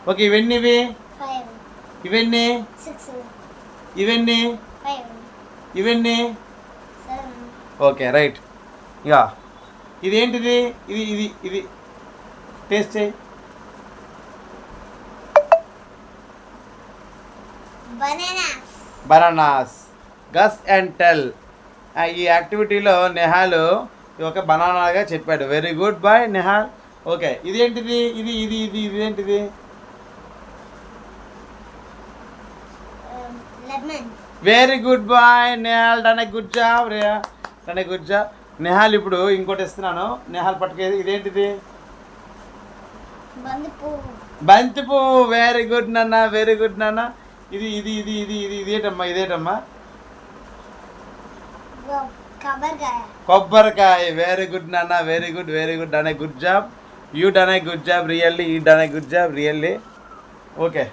Okay ఇవన్నీ ఇవన్నీ ఇవన్నీ ఇవన్నీ ఓకే రైట్. ఇక ఇదేంటిది? ఇది ఇది ఇది టేస్ట్ చేయి. బనానాస్. Guess and tell. ఈ యాక్టివిటీలో నెహాల్ ఒక బనానాగా చెప్పాడు. Very good boy Nehal. Okay ఇదేంటిది? ఇది ఇది ఇది ఇదేంటిది? Very good boy Nehal. Done a good job Riya. Done a good job Nehal. ఇప్పుడు ఇంకోటి ఇస్తున్నాను. నెహాల్ పట్టుకేది. ఇదేంటిది? బంతి పువ్వు. వెరీ గుడ్ నాన్న, వెరీ గుడ్ నాన్న. ఇది ఇది ఇది ఇది ఇది ఇదేటమ్మా? ఇదేటమ్మా? కొబ్బరికాయ. వెరీ గుడ్ నాన్న, very good, very good. Done a good job. You done a good job really. You done a good job really. Okay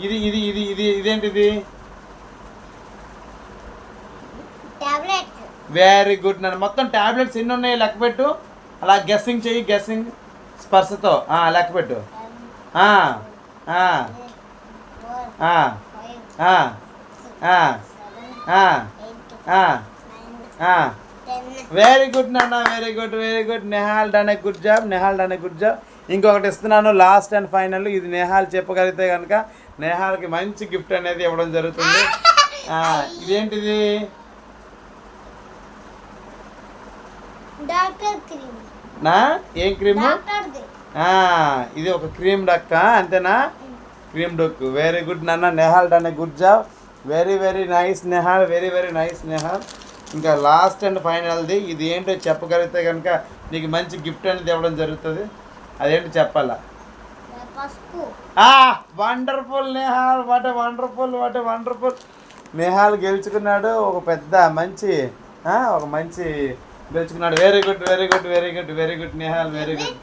ఇది ఇది ఇది ఇది ఇదేంటిది? వెరీ గుడ్ నాన్న. మొత్తం టాబ్లెట్స్ ఎన్ని ఉన్నాయి లెక్క పెట్టు. అలా గెస్సింగ్ చెయ్యి. గెస్సింగ్ స్పర్శతో లెక్క పెట్టు. వెరీ గుడ్ నాన్న, very good, very good. Nehal done a good job. Nehal done a good job. ఇంకొకటి ఇస్తున్నాను లాస్ట్ అండ్ ఫైనల్. ఇది నెహాల్ చెప్పగలిగితే కనుక నెహాల్కి మంచి గిఫ్ట్ అనేది ఇవ్వడం జరుగుతుంది. ఇదేంటిది? ఏం క్రీము? ఇది ఒక క్రీమ్ డక్క. అంతేనా? క్రీమ్ డొక్కు. వెరీ గుడ్ నాన్న. Nehal done a good job. Very very nice Nehal. Very very nice Nehal. ఇంకా లాస్ట్ అండ్ ఫైనల్ది. ఇది ఏంటో చెప్పగలిగితే కనుక నీకు మంచి గిఫ్ట్ అనేది ఇవ్వడం జరుగుతుంది. అదేంటో చెప్పాలా? Wonderful Nehal. What wonderful, what wonderful. Nehal గెలుచుకున్నాడు. ఒక పెద్ద మంచి గెలుచుకున్నాడు. Very good, very good, very good, very good Nehal. Very good.